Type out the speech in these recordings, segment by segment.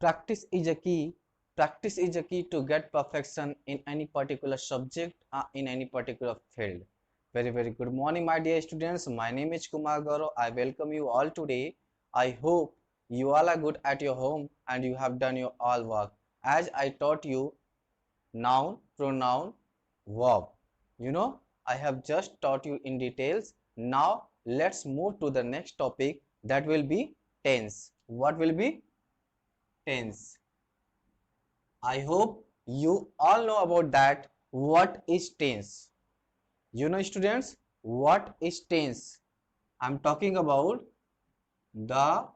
Practice is a key. Practice is a key to get perfection in any particular subject or in any particular field. Very good morning, my dear students. My name is Kumar Gaurav. I welcome you all today. I hope you all are good at your home and you have done your all work. As I taught you noun, pronoun, verb. I have just taught you in details. Now let's move to the next topic, that will be tense. What will be tense? I hope you all know about that. What is tense? Students, what is tense? I'm talking about the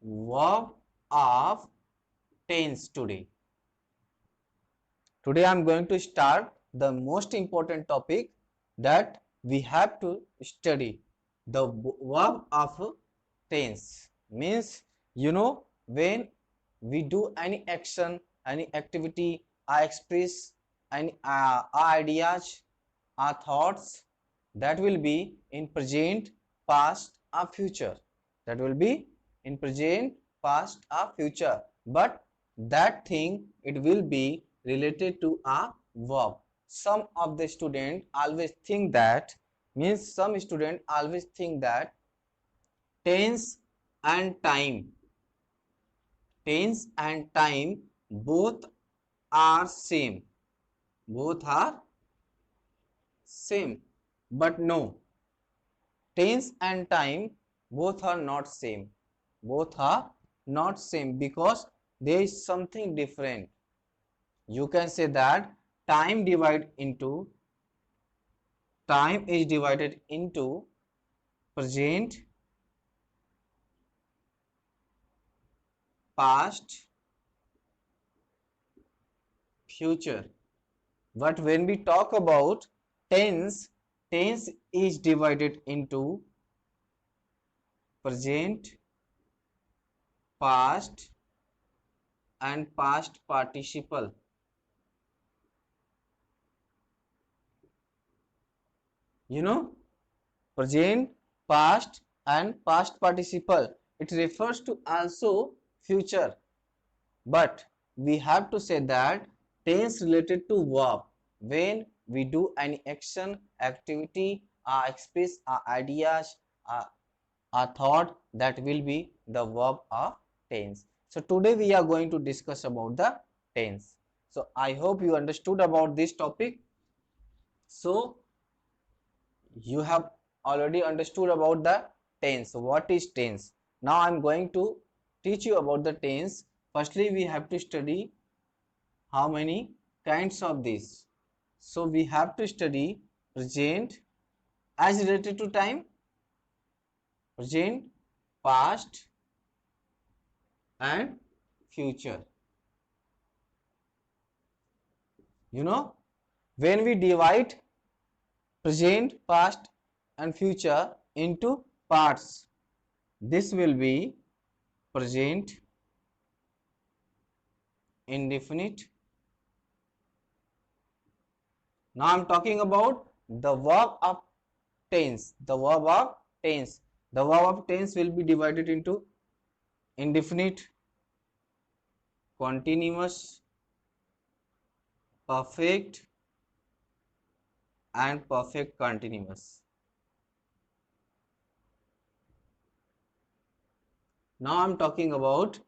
verb of tense today. Today I'm going to start the most important topic that we have to study. The verb of tense means, when we do any action, any activity, I express any ideas, our thoughts, that will be in present, past or future. That will be in present, past or future. But that thing, it will be related to a verb. Some of the students always think that, tense and time, tense and time both are same, both are same. But no, tense and time both are not same, both are not same, because there is something different. You can say that time is divided into present, past, future. But when we talk about tense, tense is divided into present, past and past participle. Present, past and past participle, it refers to also future. But we have to say that tense related to verb. When we do any action, activity, express our ideas, our thought, that will be the verb of tense. So today we are going to discuss about the tense. So I hope you understood about this topic. So you have already understood about the tense. What is tense? Now I am going to teach you about the tense. Firstly, we have to study how many kinds of this. So we have to study present as related to time, present, past and future. When we divide present, past and future into parts, this will be present indefinite. Now I'm talking about the verb of tense. The verb of tense. The verb of tense will be divided into indefinite, continuous, perfect and perfect continuous. Now I'm talking about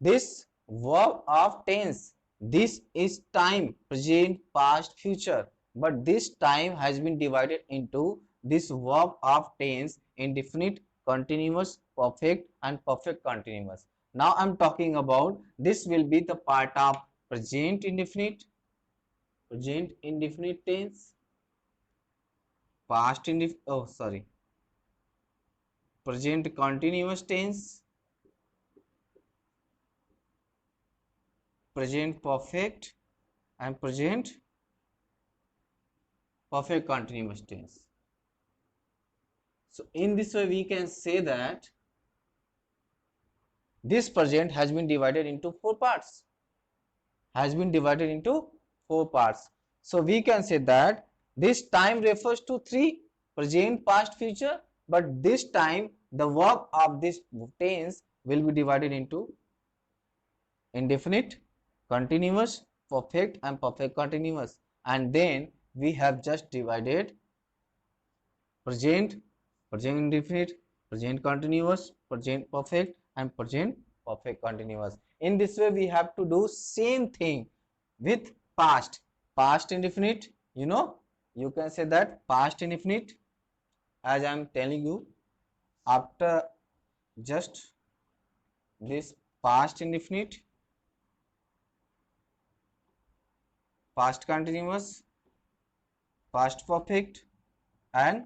this verb of tense. This is time, present, past, future. But this time has been divided into this verb of tense: indefinite, continuous, perfect and perfect continuous. Now I'm talking about this will be the part of present indefinite tense, present continuous tense, present perfect and present perfect continuous tense. So in this way we can say that this present has been divided into four parts. So we can say that this time refers to three: present, past, future. But this time the verb of this tense will be divided into indefinite, continuous, perfect and perfect continuous. And then we have just divided present, present indefinite, present continuous, present perfect and present perfect continuous. In this way we have to do same thing with past. Past indefinite, you can say that past indefinite, as I am telling you, after just this past indefinite, past continuous, past perfect and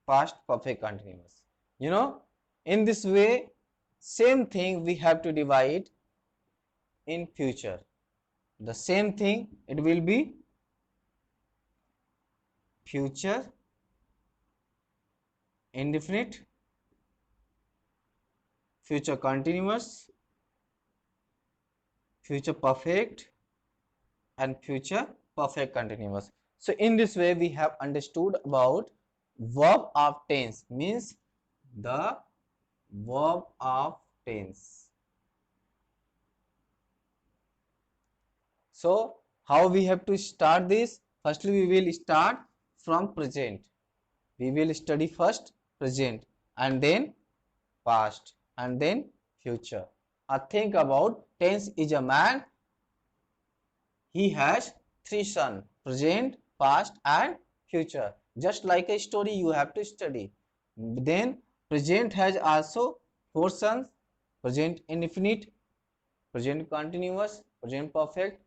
past perfect continuous. In this way, same thing we have to divide in future. The same thing, it will be future indefinite, future continuous, future perfect and future perfect continuous. So in this way we have understood about verb of tense, means the verb of tense. So how we have to start this? Firstly we will start from present. We will study first present and then past and then future. Think about tense is a man. He has three sons, present, past and future. Just like a story you have to study. Then present has also four sons, present indefinite, present continuous, present perfect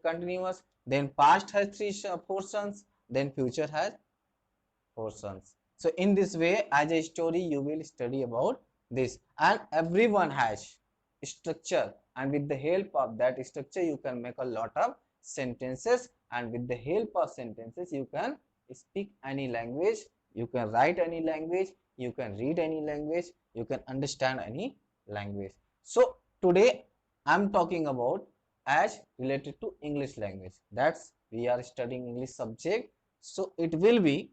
continuous. Then past has four sons, then future has four sons. So in this way, as a story, you will study about this, and everyone has structure, and with the help of that structure, you can make a lot of sentences, and with the help of sentences, you can speak any language, you can write any language, you can read any language, you can understand any language. So today I'm talking about as related to English language. That's we are studying English subject. So it will be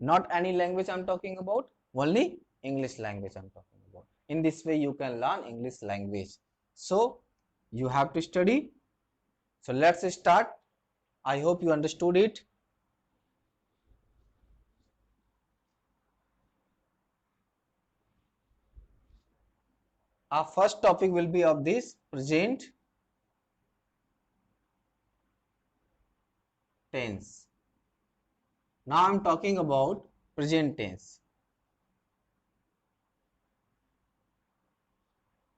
not any language I'm talking about, only English language I'm talking about. In this way, you can learn English language. So, you have to study. So, let's start. I hope you understood it. Our first topic will be of this present tense. Now, I'm talking about present tense.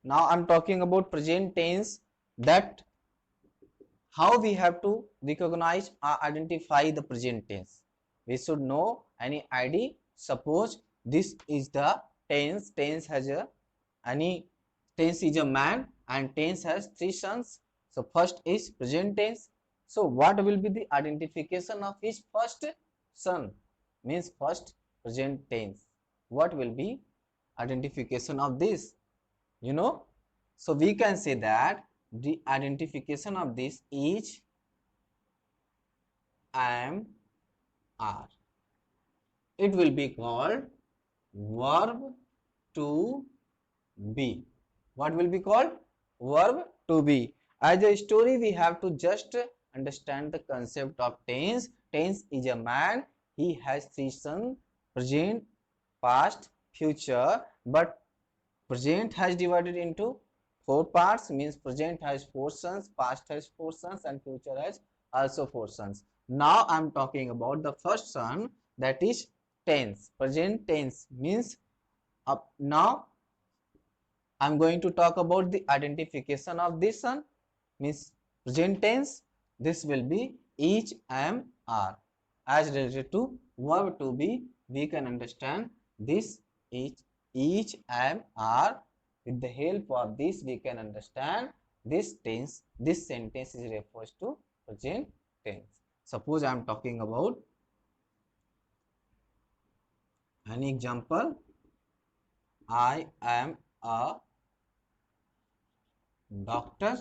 Now, I'm talking about present tense, that how we have to recognize or identify the present tense. We should know any ID. Suppose this is the tense. Tense has tense is a man and tense has three sons. So first is present tense. So what will be the identification of his first son? Means first present tense. What will be identification of this? So we can say that the identification of this is am, are. It will be called verb to be. What will be called? Verb to be. As a story, we have to just understand the concept of tense. Tense is a man. He has three sons, present, past, future. But present has divided into four parts, means present has four sons, past has four sons and future has also four sons. Now I am talking about the first son, that is tense. Present tense means now I am going to talk about the identification of this son, means present tense. This will be each, am, are. As related to verb to be, we can understand this each, am, are. With the help of this, we can understand this tense. This sentence is refers to present tense. Suppose I am talking about an example. I am a doctor.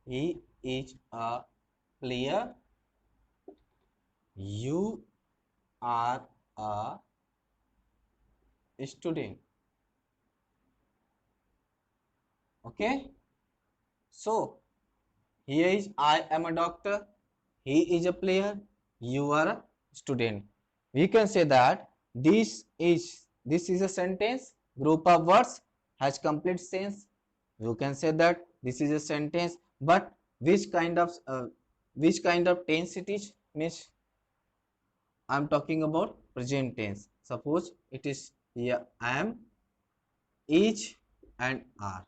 He is a player. You are a student. Okay, so here is I am a doctor, he is a player, you are a student. We can say that this is a sentence, group of words has complete sense. You can say that this is a sentence, but which kind of tense it is, means I'm talking about present tense. Suppose it is here am, is and are.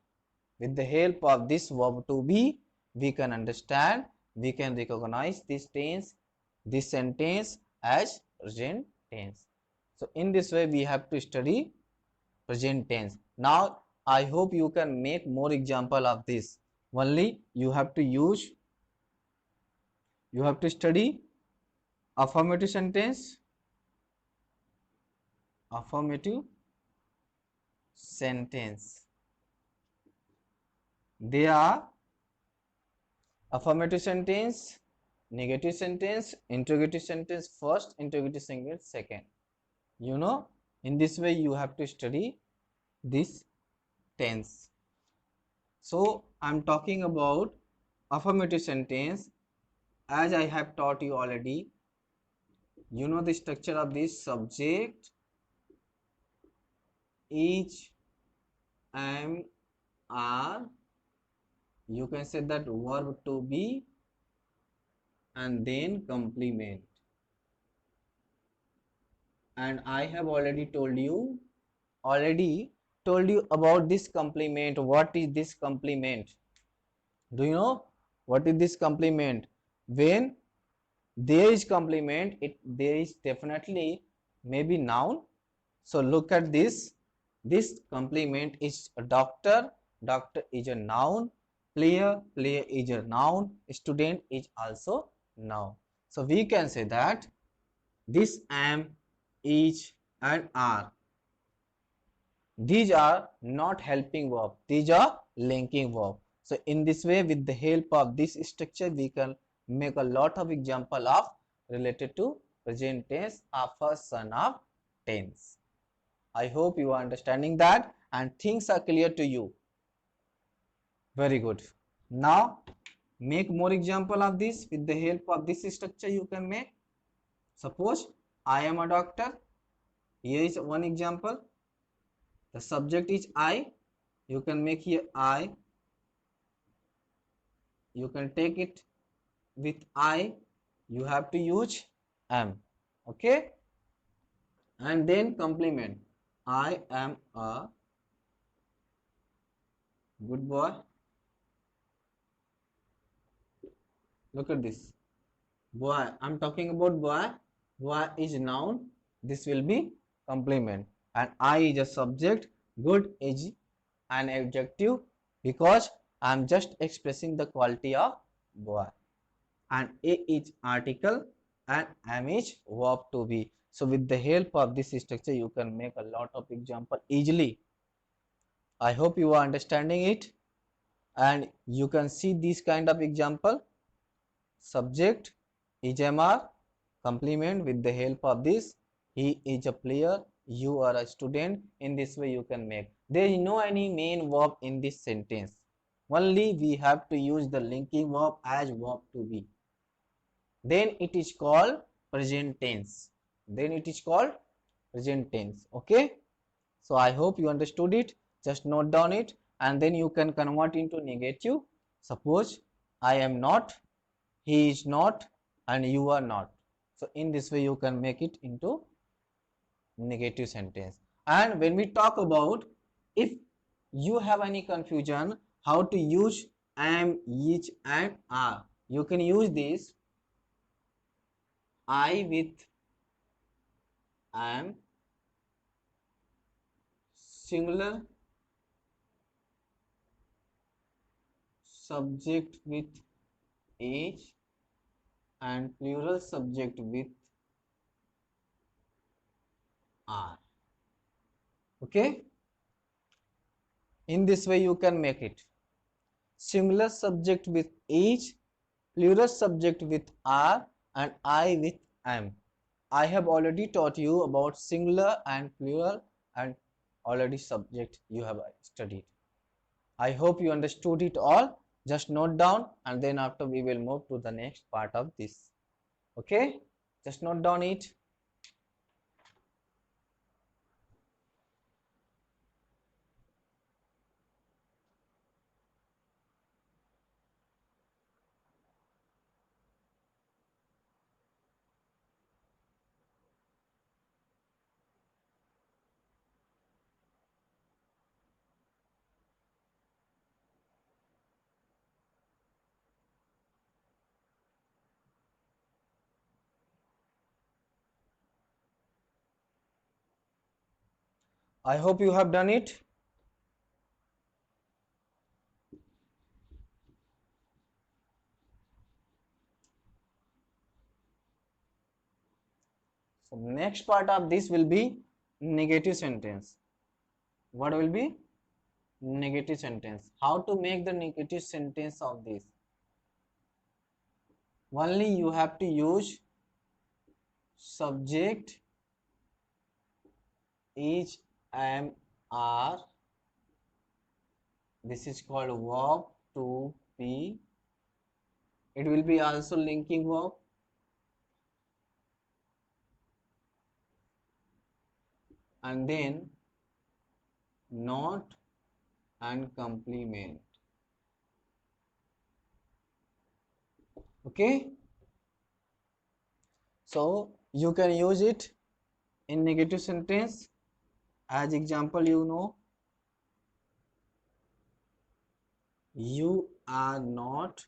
With the help of this verb to be, we can understand, we can recognize this sentence as present tense. So in this way we have to study present tense. Now I hope you can make more example of this. Only you have to study affirmative sentence, affirmative sentence. They are affirmative sentence, negative sentence, interrogative sentence first, interrogative sentence second. You know, in this way you have to study this tense. So I'm talking about affirmative sentence. As I have taught you already, you know the structure of this: subject, is, am, are. You can say that verb to be, and then complement. And I have already told you about this complement. What is this complement? Do you know what is this complement? When there is complement, there is definitely maybe noun. So look at this. This complement is a doctor. Doctor is a noun. Player is a noun. Student is also noun. So we can say that this am, is and are, these are not helping verb, these are linking verb. So in this way, with the help of this structure, we can make a lot of example of related to present tense or first son of tense. I hope you are understanding that and things are clear to you. Very good. Now make more example of this. With the help of this structure you can make. Suppose I am a doctor. Here is one example. The subject is I. You can make here I. You can take it with I. You have to use am. Okay. And then complement. I am a good boy. Look at this. Boy. I'm talking about boy. Boy is noun. This will be complement. And I is a subject. Good is an adjective because I'm just expressing the quality of boy. And a is article and am is verb to be. So with the help of this structure you can make a lot of example easily. I hope you are understanding it, and you can see this kind of example: subject is MR, complement. With the help of this, he is a player, you are a student. In this way you can make. There is no any main verb in this sentence, only we have to use the linking verb as verb to be. Then it is called present tense. Okay, so I hope you understood it. Just note down it and then you can convert into negative. Suppose I am not, he is not, and you are not. So in this way you can make it into negative sentence. And when we talk about, if you have any confusion how to use am, is and are, you can use this I with am, singular subject with is, and plural subject with are. Okay, in this way you can make it singular subject with is, plural subject with are, and I with am. I have already taught you about singular and plural and already subject you have studied. I hope you understood it all. Just note down and then after we will move to the next part of this. Okay, just note down it. I hope you have done it. So next part of this will be negative sentence. What will be? Negative sentence. How to make the negative sentence of this? Only you have to use subject, is, am, are. This is called verb to be. It will be also linking verb. And then not and complement. Okay, so you can use it in negative sentence. As example, you are not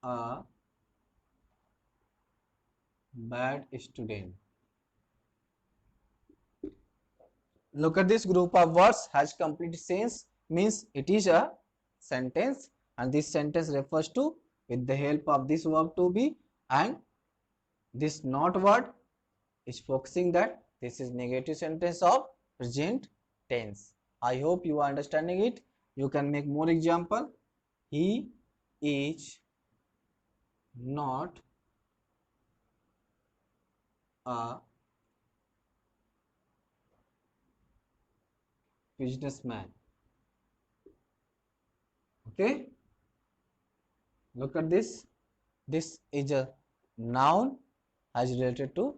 a bad student. Look at this group of words has complete sense, means it is a sentence, and this sentence refers to with the help of this verb to be, and this not word is focusing that this is negative sentence of present tense. I hope you are understanding it. You can make more example. He is not a businessman. Okay, look at this. This is a noun as related to,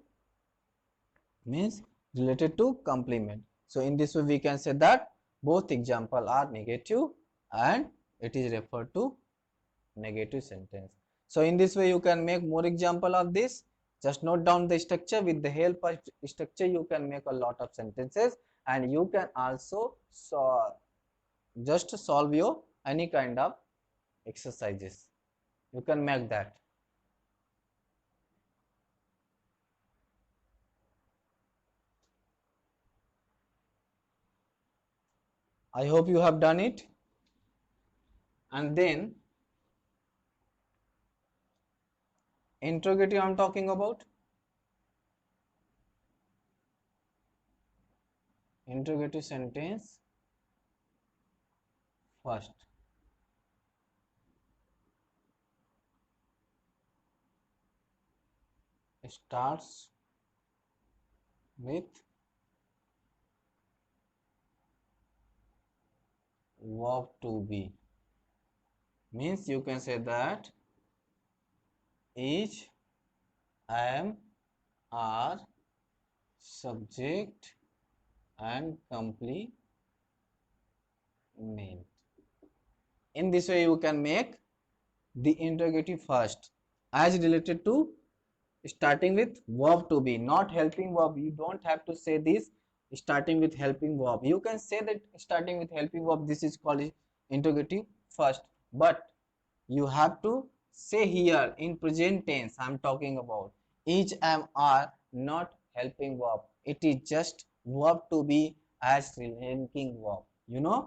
means related to complement. So in this way we can say that both example are negative and it is referred to negative sentence. So in this way you can make more example of this. Just note down the structure. With the help of structure you can make a lot of sentences, and you can also just solve your any kind of exercises. You can make that. I hope you have done it. And then interrogative I am talking about. Interrogative sentence first. Starts with verb to be, means you can say that is, am, are, subject and complement. In this way you can make the interrogative first as related to starting with verb to be, not helping verb. You don't have to say this starting with helping verb. You can say that starting with helping verb, this is called interrogative first, but you have to say here in present tense I'm talking about. Is, am, are not helping verb. It is just verb to be as linking verb.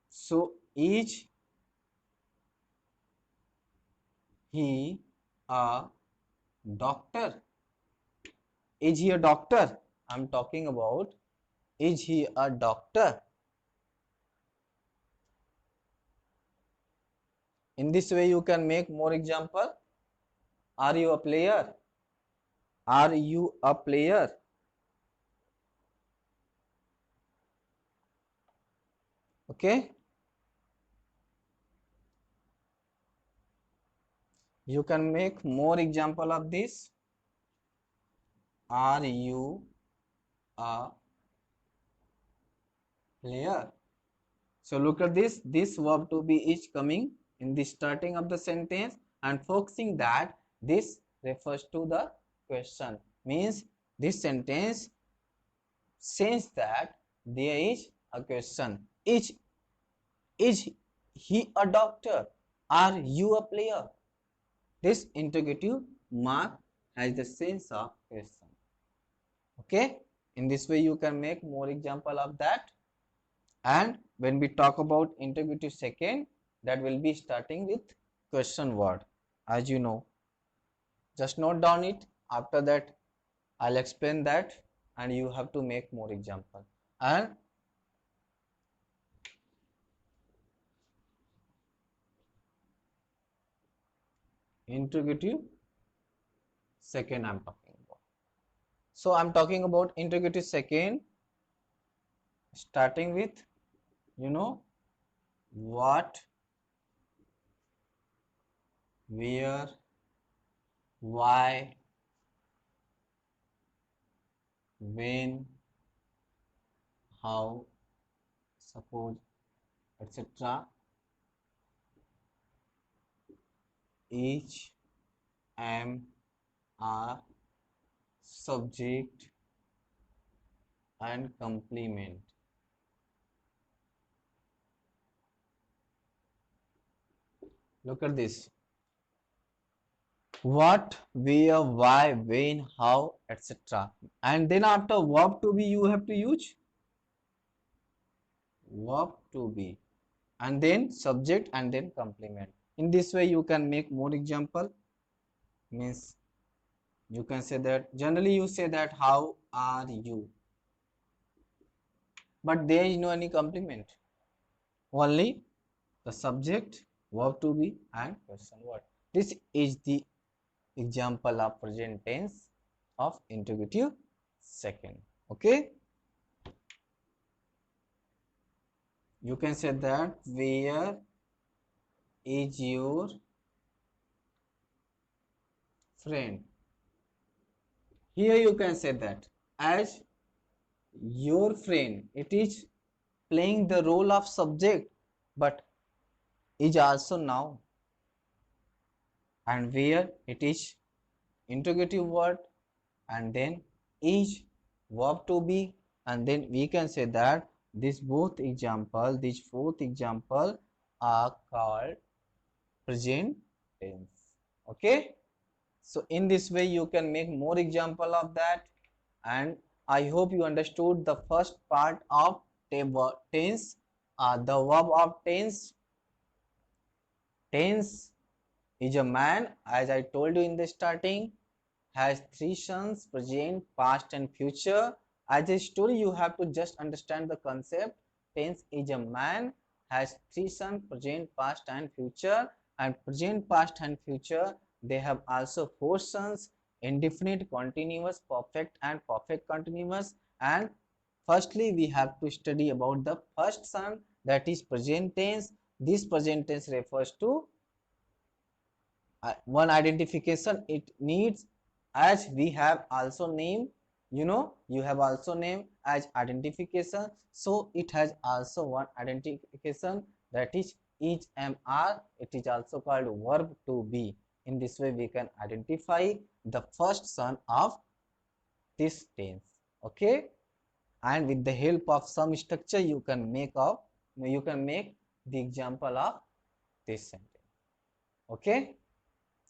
So is he a doctor? Is he a doctor? I'm talking about, is he a doctor? In this way you can make more example. Are you a player? Are you a player? Okay, you can make more example of this. Are you a player? So look at this. This verb to be is coming in the starting of the sentence and focusing that this refers to the question. Means this sentence says that there is a question. Is he a doctor? Are you a player? This interrogative mark has the sense of question. Okay, in this way you can make more example of that. And when we talk about interrogative second, that will be starting with question word, as you know. Just note down it. After that I'll explain that and you have to make more example. And interrogative second I'm talking about. So I'm talking about interrogative second starting with, you know, what, where, why, when, how, suppose, etc. Each, am, are, subject and complement. Look at this. What, where, why, when, how, etc. And then after verb to be you have to use verb to be and then subject and then complement. In this way you can make more example. Means you can say that generally you say that how are you, but there is no any complement, only the subject, verb to be and question word. This is the example of present tense of interrogative second. Okay, you can say that where is your friend. Here you can say that as your friend, it is playing the role of subject but is also noun, and where it is interrogative word and then is verb to be, and then we can say that these both example, these fourth example are called present tense. Okay, so in this way you can make more example of that. And I hope you understood the first part of tense, the verb of tense. Tense is a man, as I told you in the starting, has three sons, present, past and future. As a story you have to just understand the concept. Tense is a man, has three sons, present, past and future. And present, past and future, they have also four sons, indefinite, continuous, perfect and perfect continuous. And firstly we have to study about the first son, that is present tense. This present tense refers to one identification it needs, as we have also name, you know, you have also name as identification, so it has also one identification, that is am, are. It is also called verb to be. In this way we can identify the first son of this tense. Okay, and with the help of some structure you can make the example of this sentence. Okay,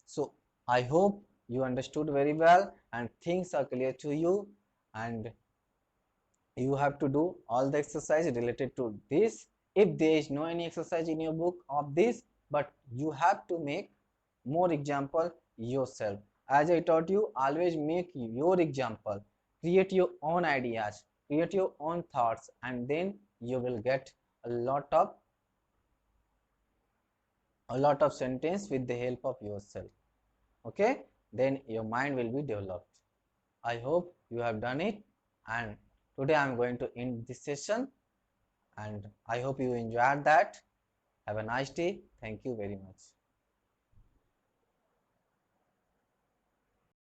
so I hope you understood very well and things are clear to you, and you have to do all the exercise related to this. If there is no any exercise in your book of this, but you have to make more example yourself. As I taught you, always make your example, create your own ideas, create your own thoughts, and then you will get a lot of sentence with the help of yourself. Okay, then your mind will be developed. I hope you have done it, and today I am going to end this session, and I hope you enjoyed that. Have a nice day. Thank you very much.